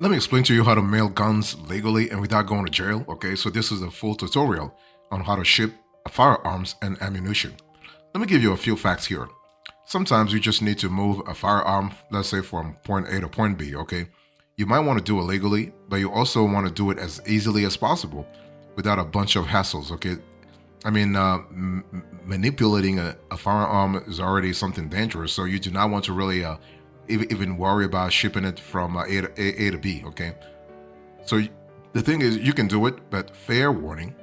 Let me explain to you how to mail guns legally and without going to jail. Okay, so this is a full tutorial on how to ship firearms and ammunition. Let me give you a few facts here. Sometimes you just need to move a firearm, let's say from point A to point B, okay? You might want to do it legally, but you also want to do it as easily as possible without a bunch of hassles, okay? I mean, manipulating a firearm is already something dangerous, so you do not want to really even worry about shipping it from A to B, okay? So the thing is, you can do it, but fair warning,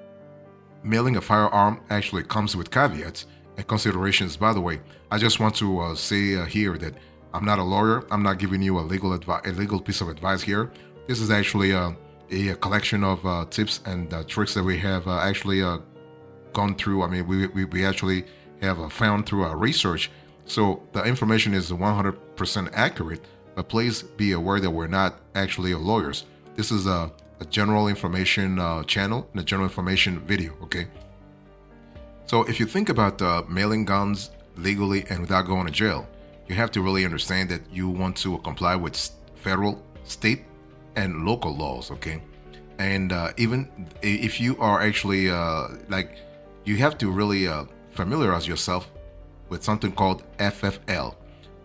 mailing a firearm actually comes with caveats and considerations. By the way, I just want to say here that I'm not a lawyer. I'm not giving you a legal piece of advice here. This is actually a collection of tips and tricks that we have actually gone through. I mean, we actually have found through our research. So the information is 100% accurate, but please be aware that we're not actually lawyers. This is a general information channel and a general information video, okay? So if you think about mailing guns legally and without going to jail, you have to really understand that you want to comply with federal, state, and local laws, okay? And even if you are actually you have to really familiarize yourself with something called FFL,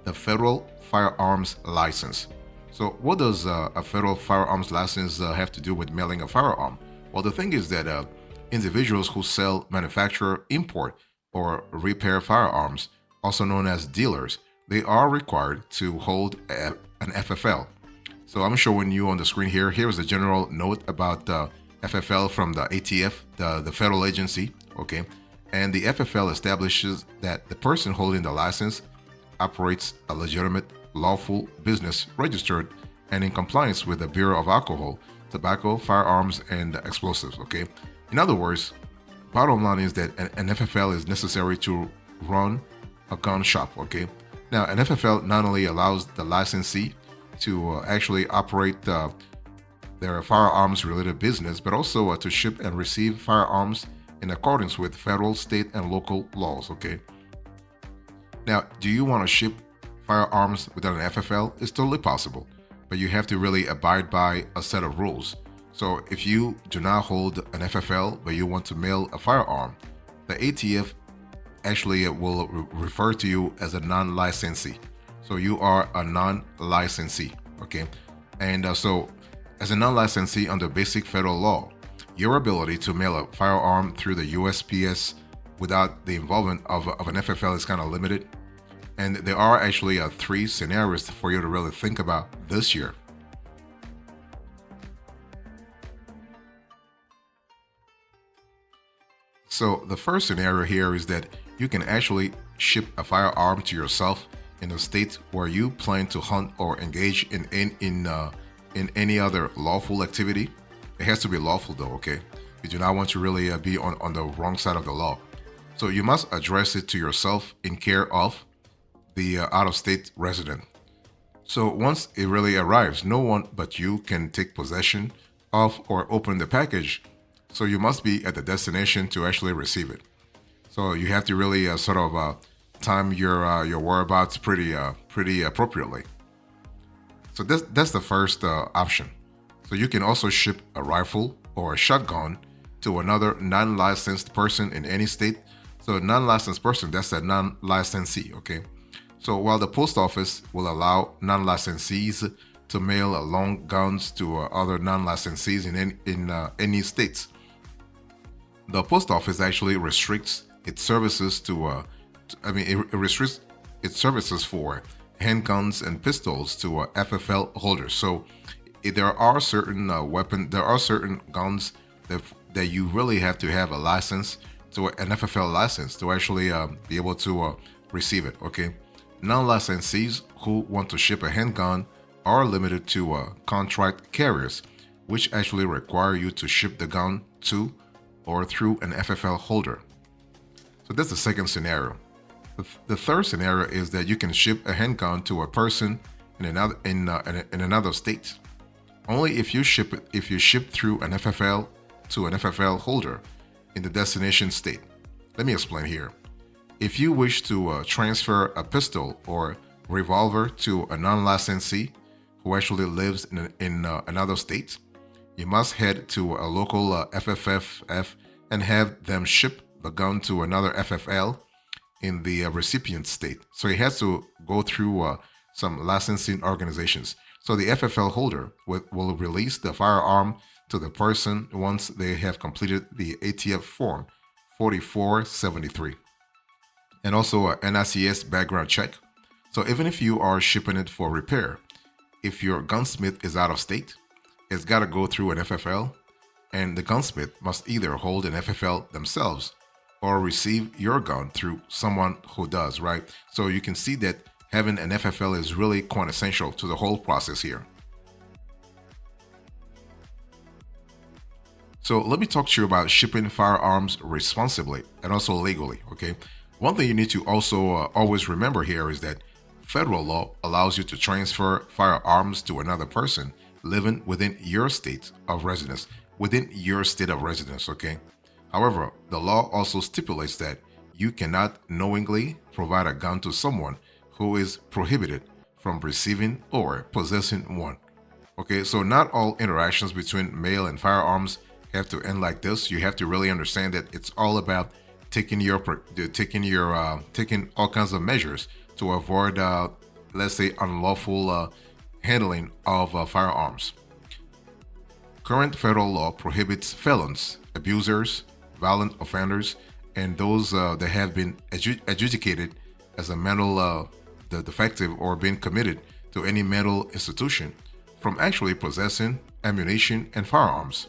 the Federal Firearms License. So what does a federal firearms license have to do with mailing a firearm? Well, the thing is that individuals who sell, manufacture, import, or repair firearms, also known as dealers, they are required to hold an FFL. So I'm showing you on the screen here. Here's a general note about the FFL from the ATF, the federal agency, okay? And the FFL establishes that the person holding the license operates a legitimate, lawful business registered and in compliance with the Bureau of Alcohol, Tobacco, Firearms, and Explosives, okay? In other words, bottom line is that an FFL is necessary to run a gun shop, okay? Now, an FFL not only allows the licensee to actually operate their firearms-related business, but also to ship and receive firearms in accordance with federal, state, and local laws, okay? Now, do you want to ship firearms without an FFL? It's totally possible, but you have to really abide by a set of rules. So if you do not hold an FFL, but you want to mail a firearm, the ATF actually will refer to you as a non-licensee. So you are a non-licensee, okay? And so as a non-licensee under basic federal law, your ability to mail a firearm through the USPS without the involvement of an FFL is kind of limited. And there are actually 3 scenarios for you to really think about this year. So the first scenario here is that you can actually ship a firearm to yourself in a state where you plan to hunt or engage in any other lawful activity. It has to be lawful though, okay? You do not want to really be on the wrong side of the law. So you must address it to yourself in care of the out-of-state resident. So once it really arrives, no one but you can take possession of or open the package. So you must be at the destination to actually receive it. So you have to really time your whereabouts pretty appropriately. So that's the first option. So you can also ship a rifle or a shotgun to another non-licensed person in any state. So a non-licensed person, that's a non-licensee, okay? So while the post office will allow non-licensees to mail long guns to other non-licensees in any states, the post office actually restricts its services it restricts its services for handguns and pistols to FFL holders. So there are certain certain guns that you really have to have a license, to an FFL license, to actually be able to receive it, okay? Non-licensees who want to ship a handgun are limited to contract carriers, which actually require you to ship the gun to or through an FFL holder. So that's the second scenario. The third scenario is that you can ship a handgun to a person in another state. Only if you ship through an FFL to an FFL holder in the destination state. Let me explain here. If you wish to transfer a pistol or revolver to a non-licensee who actually lives in another state, you must head to a local FFFF and have them ship the gun to another FFL in the recipient state. So he has to go through some licensing organizations. So the FFL holder will release the firearm to the person once they have completed the ATF form 4473 and also a NICS background check. So even if you are shipping it for repair, if your gunsmith is out of state, it's got to go through an FFL, and the gunsmith must either hold an FFL themselves or receive your gun through someone who does, right? So you can see that having an FFL is really quintessential to the whole process here. So let me talk to you about shipping firearms responsibly and also legally, okay? One thing you need to also always remember here is that federal law allows you to transfer firearms to another person living within your state of residence, okay? However, the law also stipulates that you cannot knowingly provide a gun to someone who is prohibited from receiving or possessing one. Okay, so not all interactions between mail and firearms have to end like this. You have to really understand that it's all about taking all kinds of measures to avoid, let's say, unlawful handling of firearms. Current federal law prohibits felons, abusers, violent offenders, and those that have been adjudicated as a mental defective or been committed to any mental institution from actually possessing ammunition and firearms.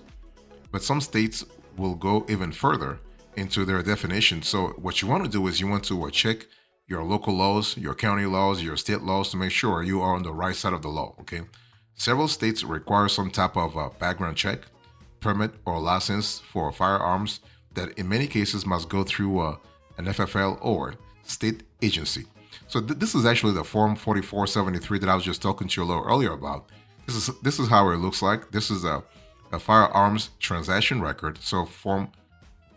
But some states will go even further into their definition. So what you want to do is you want to check your local laws, your county laws, your state laws to make sure you are on the right side of the law, okay? Several states require some type of background check, permit, or license for firearms that in many cases must go through an FFL or state agency. So this is actually the Form 4473 that I was just talking to you a little earlier about. This is how it looks like. This is a firearms transaction record. So Form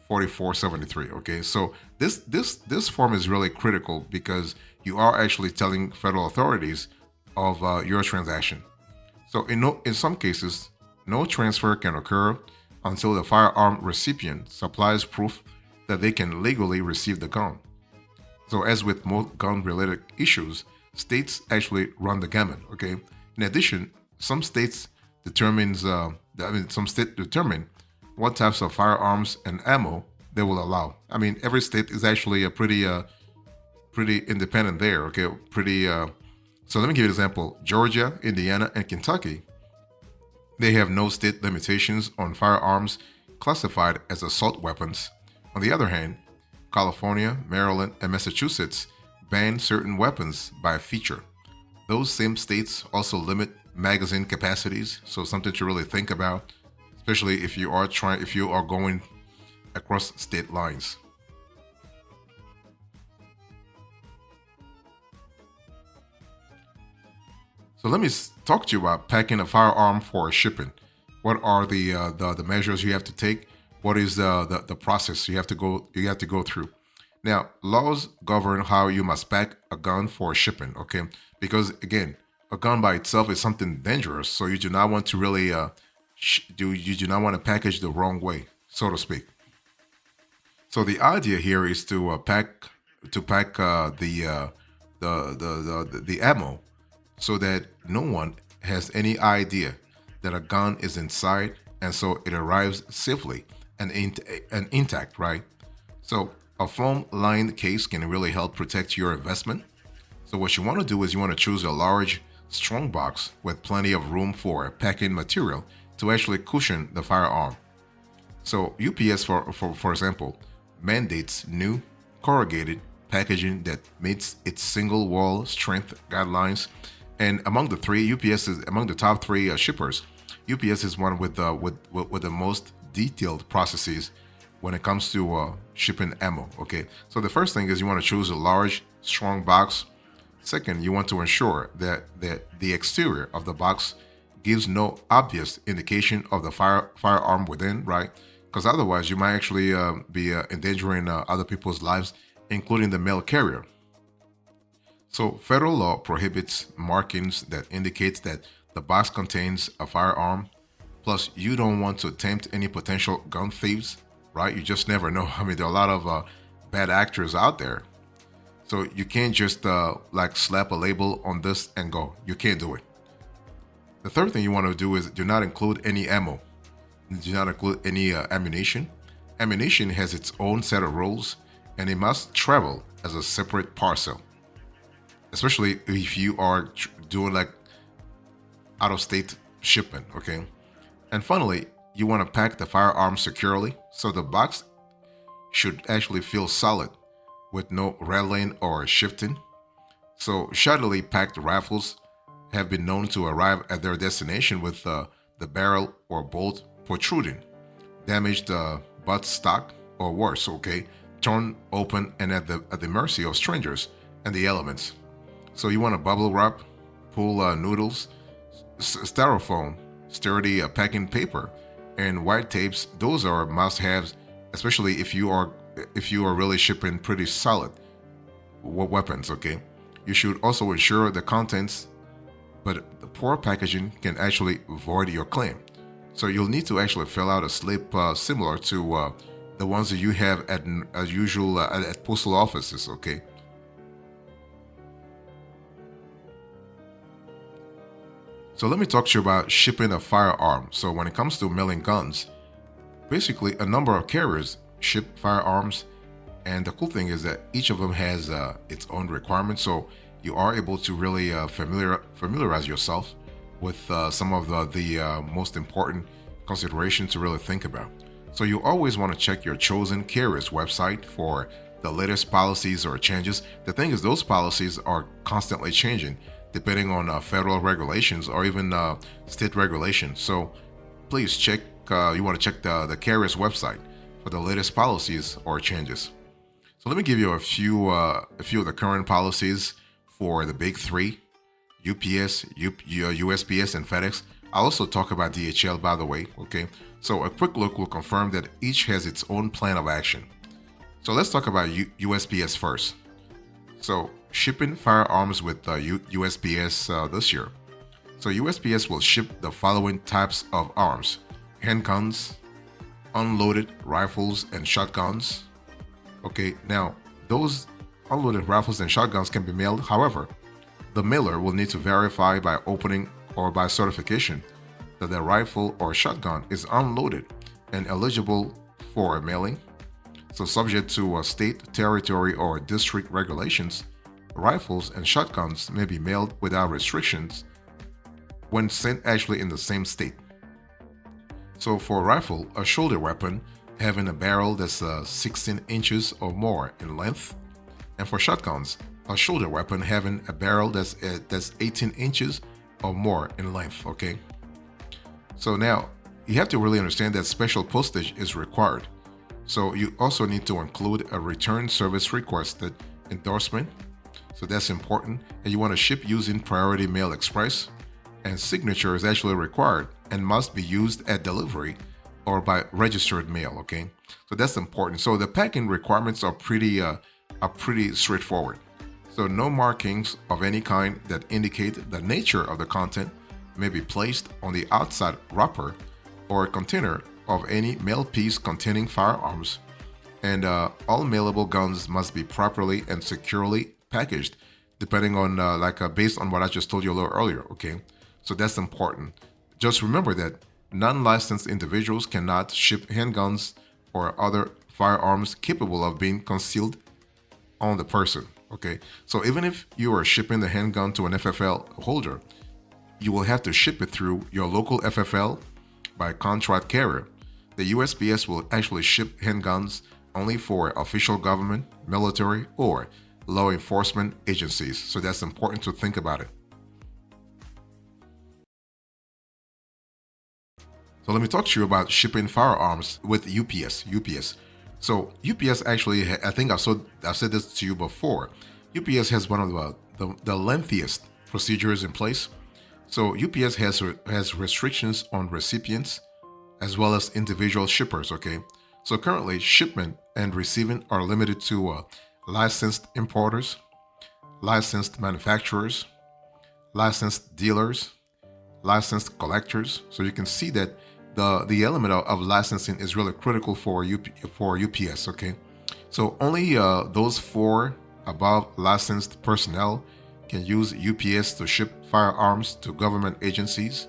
4473. Okay, so this form is really critical because you are actually telling federal authorities of your transaction. So in some cases, no transfer can occur until the firearm recipient supplies proof that they can legally receive the gun. So as with most gun-related issues, states actually run the gamut. Okay. In addition, some states determine what types of firearms and ammo they will allow. I mean, every state is actually a pretty independent there. Okay, So let me give you an example. Georgia, Indiana, and Kentucky, they have no state limitations on firearms classified as assault weapons. On the other hand, California, Maryland, and Massachusetts ban certain weapons by feature. Those same states also limit magazine capacities, so something to really think about, especially if you are going across state lines. So let me talk to you about packing a firearm for shipping. What are the measures you have to take? What is the process you have to go through? Now, laws govern how you must pack a gun for shipping. Okay, because again, a gun by itself is something dangerous, so you do not want to really you do not want to package the wrong way, so to speak. So the idea here is to pack the ammo so that no one has any idea that a gun is inside, and so it arrives safely and intact, right? So a foam-lined case can really help protect your investment. So what you want to do is you want to choose a large, strong box with plenty of room for packing material to actually cushion the firearm. So UPS, for example, mandates new corrugated packaging that meets its single wall strength guidelines. And among the top three shippers. UPS is one with the most detailed processes when it comes to shipping ammo. Okay, so the first thing is you want to choose a large, strong box. Second, you want to ensure that the exterior of the box gives no obvious indication of the firearm within, right? Because otherwise, you might actually be endangering other people's lives, including the mail carrier. So federal law prohibits markings that indicates that The box contains a firearm. Plus, you don't want to tempt any potential gun thieves, right? You just never know. I mean, there are a lot of bad actors out there. So you can't just like slap a label on this and go. You can't do it. The third thing you want to do is do not include any ammo. Do not include any ammunition. Ammunition has its own set of rules and it must travel as a separate parcel, especially if you are doing like out of state shipment, okay? And finally, you want to pack the firearm securely so the box should actually feel solid with no rattling or shifting. So, shoddily packed rifles have been known to arrive at their destination with the barrel or bolt protruding, damaged butt stock, or worse, okay, torn open and at the mercy of strangers and the elements. So, you want to bubble wrap, pull noodles, styrofoam, sturdy packing paper, and white tapes. Those are must-haves, especially if you are really shipping pretty solid weapons. Okay, you should also ensure the contents, but the poor packaging can actually void your claim. So you'll need to actually fill out a slip similar to the ones that you have at as usual at postal offices. Okay. So let me talk to you about shipping a firearm. So when it comes to mailing guns, basically a number of carriers ship firearms, and the cool thing is that each of them has its own requirements. So you are able to really familiarize yourself with some of the most important considerations to really think about. So you always want to check your chosen carrier's website for the latest policies or changes. The thing is, those policies are constantly changing depending on federal regulations or even state regulations. So please check. You want to check the carrier's website for the latest policies or changes. So let me give you a few of the current policies for the big three: UPS, USPS, and FedEx. I'll also talk about DHL, by the way. Okay. So a quick look will confirm that each has its own plan of action. So let's talk about USPS first. So shipping firearms with USPS this year. So USPS will ship the following types of arms: handguns, unloaded rifles, and shotguns. Okay, now those unloaded rifles and shotguns can be mailed. However, the mailer will need to verify by opening or by certification that the rifle or shotgun is unloaded and eligible for a mailing. So, subject to state, territory, or district regulations, rifles and shotguns may be mailed without restrictions when sent actually in the same state. So, for a rifle, a shoulder weapon having a barrel that's 16 inches or more in length, and for shotguns, a shoulder weapon having a barrel that's 18 inches or more in length. Okay. So now you have to really understand that special postage is required. So you also need to include a return service requested endorsement. So that's important. And you want to ship using Priority Mail Express. And signature is actually required and must be used at delivery or by registered mail. Okay. So that's important. So the packing requirements are pretty straightforward. So no markings of any kind that indicate the nature of the content may be placed on the outside wrapper or container of any mail piece containing firearms. And all mailable guns must be properly and securely packaged, depending on based on what I just told you a little earlier. Okay, so that's important. Just remember that non-licensed individuals cannot ship handguns or other firearms capable of being concealed on the person. Okay, so even if you are shipping the handgun to an FFL holder, you will have to ship it through your local FFL by contract carrier. The USPS will actually ship handguns only for official government, military, or law enforcement agencies. So that's important to think about it. So let me talk to you about shipping firearms with UPS. So UPS actually, I think I've said this to you before. UPS has one of the lengthiest procedures in place. So UPS has restrictions on recipients as well as individual shippers. Okay, so currently shipment and receiving are limited to licensed importers, licensed manufacturers, licensed dealers, licensed collectors. So you can see that the element of licensing is really critical for UPS. Okay, so only those four above licensed personnel can use UPS to ship firearms to government agencies.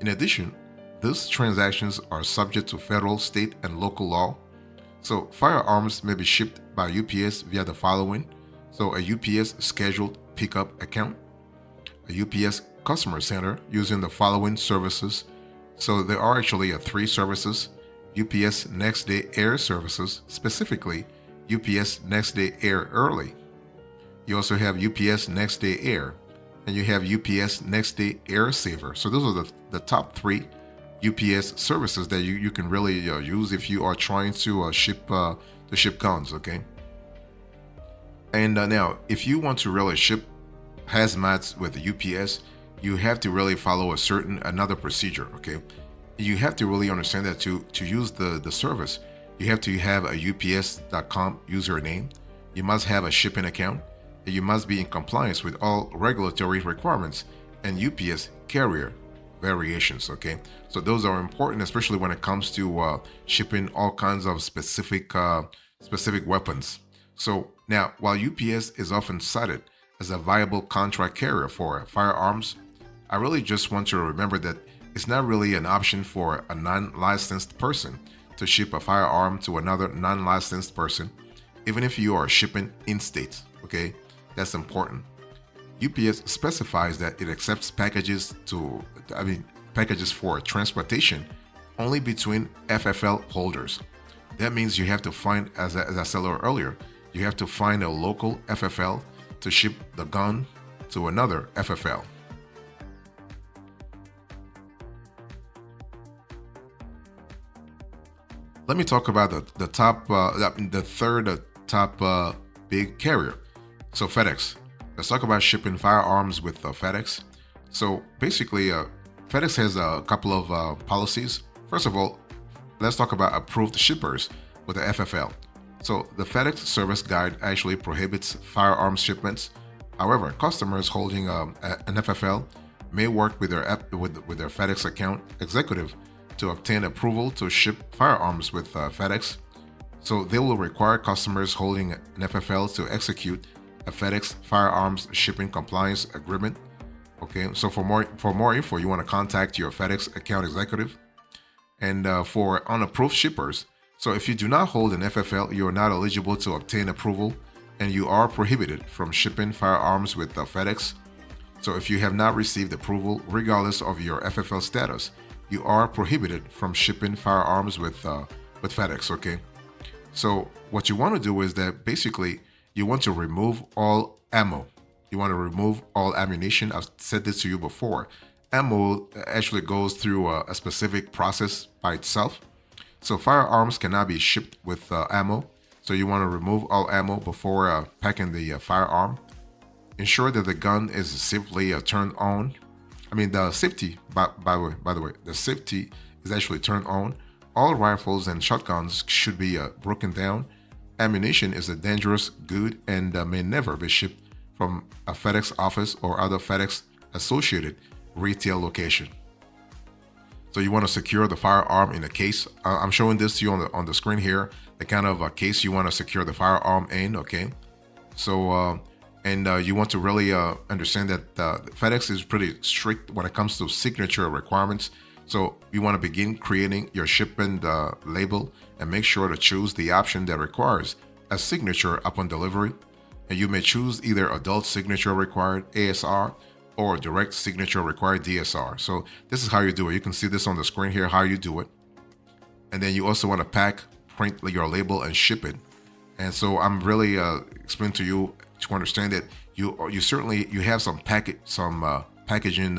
In addition, these transactions are subject to federal, state, and local law. So firearms may be shipped by UPS via the following. So a UPS scheduled pickup account, a UPS customer center using the following services. So there are actually three services: UPS Next Day Air Services, specifically UPS Next Day Air Early. You also have UPS Next Day Air, and you have UPS Next Day Air Saver. So those are the top three UPS services that you can really use if you are trying to ship guns. Okay. And now, if you want to really ship hazmats with the UPS, you have to really follow another procedure. Okay. You have to really understand that to use the service, you have to have a UPS.com username. You must have a shipping account. You must be in compliance with all regulatory requirements and UPS carrier variations. Okay, so those are important, especially when it comes to shipping all kinds of specific weapons. So now, while UPS is often cited as a viable contract carrier for firearms, I really just want you to remember that it's not really an option for a non-licensed person to ship a firearm to another non-licensed person, even if you are shipping in-state. Okay, that's important. UPS specifies that it accepts packages for transportation only between FFL holders. That means you have to find, as I said earlier, you have to find a local FFL to ship the gun to another FFL. Let me talk about the third top big carrier. So FedEx. Let's talk about shipping firearms with FedEx. So basically, FedEx has a couple of policies. First of all, let's talk about approved shippers with the FFL. So the FedEx Service Guide actually prohibits firearms shipments. However, customers holding an FFL may work with their FedEx account executive to obtain approval to ship firearms with FedEx. So they will require customers holding an FFL to execute a FedEx firearms shipping compliance agreement. Okay, so for more info, you want to contact your FedEx account executive. And for unapproved shippers, so if you do not hold an FFL, you are not eligible to obtain approval, and you are prohibited from shipping firearms with FedEx. So if you have not received approval, regardless of your FFL status, you are prohibited from shipping firearms with FedEx. Okay, so what you want to do is that basically you want to remove all ammo. You want to remove all ammunition. I've said this to you before. Ammo actually goes through a specific process by itself. So firearms cannot be shipped with ammo. So you want to remove all ammo before packing the firearm. Ensure that the gun is safely turned on. I mean, the safety, by the way, the safety is actually turned on. All rifles and shotguns should be broken down. Ammunition is a dangerous good and may never be shipped from a FedEx office or other FedEx associated retail location. So you want to secure the firearm in a case. I'm showing this to you on the screen here, the kind of case you want to secure the firearm in. Okay, so you want to really understand that FedEx is pretty strict when it comes to signature requirements. So you want to begin creating your shipment label and make sure to choose the option that requires a signature upon delivery. And you may choose either adult signature required ASR or direct signature required DSR. So this is how you do it. You can see this on the screen here, how you do it. And then you also want to print your label and ship it. And so I'm really explaining to you to understand that you have some packaging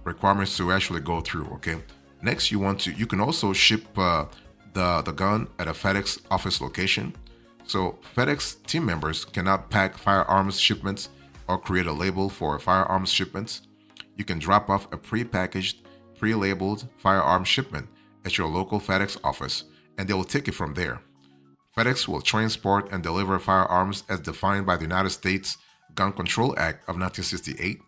requirements to actually go through. Okay. Next, you can also ship the gun at a FedEx office location. So FedEx team members cannot pack firearms shipments or create a label for firearms shipments. You can drop off a pre-packaged, pre-labeled firearm shipment at your local FedEx office, and they will take it from there. FedEx will transport and deliver firearms as defined by the United States Gun Control Act of 1968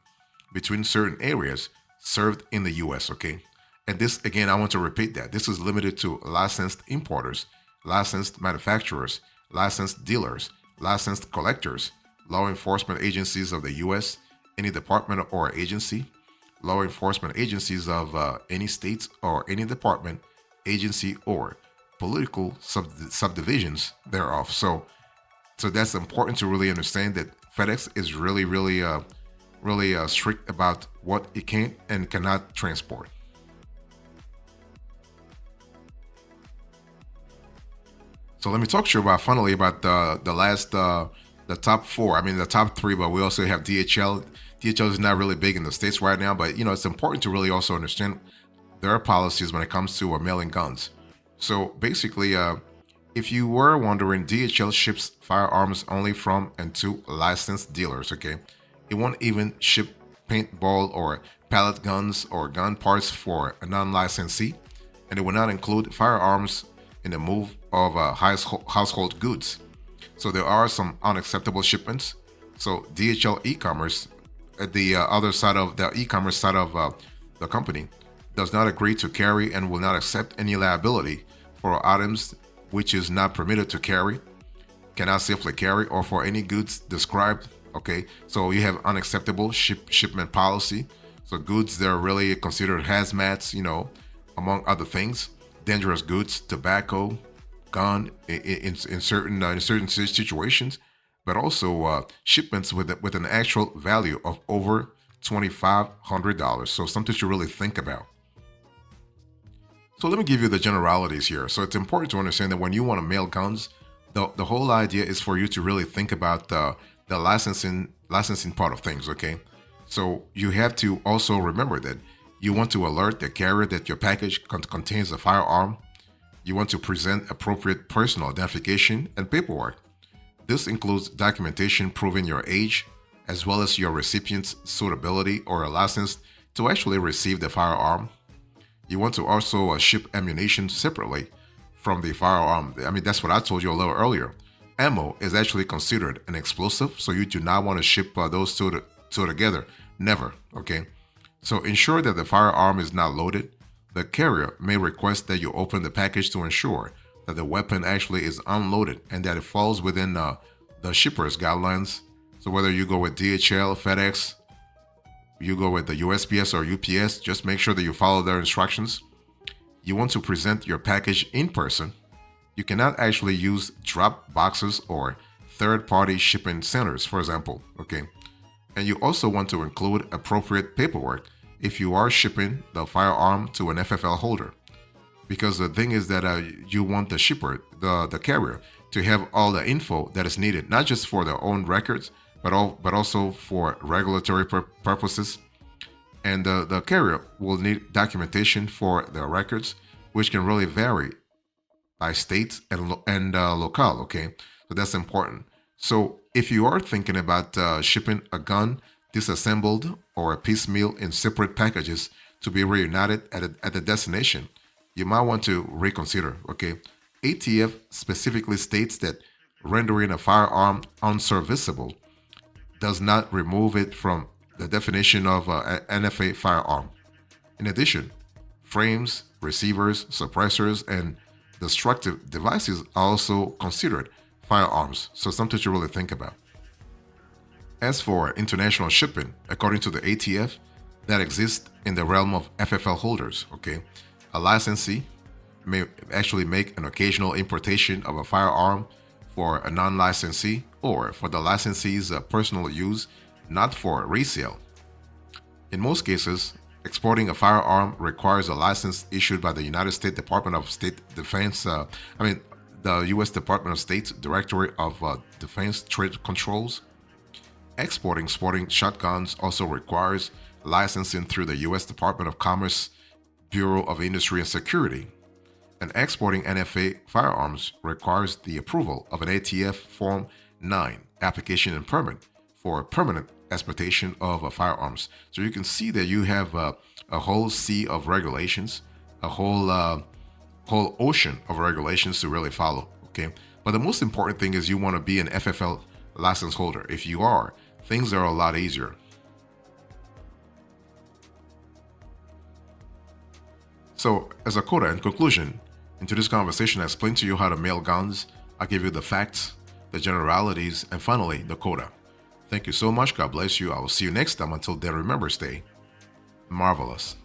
between certain areas served in the US, okay? And this, again, I want to repeat that. This is limited to licensed importers, licensed manufacturers, licensed dealers, licensed collectors, law enforcement agencies of the US, any department or agency, law enforcement agencies of any state or any department, agency, or political subdivisions thereof. So that's important to really understand that FedEx is really strict about what it can and cannot transport. So let me talk to you about finally about the top four. I mean the top three, but we also have DHL. DHL is not really big in the States right now, but it's important to really also understand their policies when it comes to mailing guns. So basically, if you were wondering, DHL ships firearms only from and to licensed dealers, okay? It won't even ship paintball or pellet guns or gun parts for a non-licensee, and it will not include firearms in the move of household goods. So there are some unacceptable shipments. So DHL e-commerce, at the other side of the e-commerce side of the company, does not agree to carry and will not accept any liability for items which is not permitted to carry, cannot safely carry, or for any goods described. Okay, so you have unacceptable shipment policy. So goods that are really considered hazmats, among other things, dangerous goods, tobacco, gun in certain situations, but also shipments with an actual value of over $2,500. So something to really think about. So let me give you the generalities here. So it's important to understand that when you want to mail guns, the whole idea is for you to really think about the licensing part of things, okay? So you have to also remember that you want to alert the carrier that your package contains a firearm. You want to present appropriate personal identification and paperwork. This includes documentation proving your age, as well as your recipient's suitability or a license to actually receive the firearm. You want to also ship ammunition separately from the firearm. I mean, that's what I told you a little earlier. Ammo is actually considered an explosive, so you do not want to ship those two together. Never, okay? So ensure that the firearm is not loaded. The carrier may request that you open the package to ensure that the weapon actually is unloaded and that it falls within the shipper's guidelines. So whether you go with DHL, FedEx, you go with the USPS or UPS, just make sure that you follow their instructions. You want to present your package in person. You cannot actually use drop boxes or third-party shipping centers, for example, okay? And you also want to include appropriate paperwork if you are shipping the firearm to an FFL holder. Because the thing is that you want the shipper, the carrier, to have all the info that is needed, not just for their own records, but also for regulatory purposes. And the carrier will need documentation for their records, which can really vary by state and locale, okay? So that's important. So if you are thinking about shipping a gun disassembled or a piecemeal in separate packages to be reunited at the destination, you might want to reconsider, okay? ATF specifically states that rendering a firearm unserviceable does not remove it from the definition of an NFA firearm. In addition, frames, receivers, suppressors, and destructive devices are also considered firearms, so something to really think about. As for international shipping, according to the ATF, that exists in the realm of FFL holders, okay? A licensee may actually make an occasional importation of a firearm for a non-licensee or for the licensee's personal use, not for resale. In most cases, exporting a firearm requires a license issued by the United States Department of State Defense, the U.S. Department of State's Directorate of Defense Trade Controls. Exporting sporting shotguns also requires licensing through the U.S. Department of Commerce, Bureau of Industry and Security. And exporting NFA firearms requires the approval of an ATF Form 9 application and permit for permanent exportation of firearms. So you can see that you have a whole sea of regulations, a whole ocean of regulations to really follow, okay? But the most important thing is you want to be an FFL license holder. If you are, things are a lot easier. So, as a coda, in conclusion, in today's conversation, I explained to you how to mail guns. I gave you the facts, the generalities, and finally, the coda. Thank you so much. God bless you. I will see you next time. Until then, remember, stay marvelous.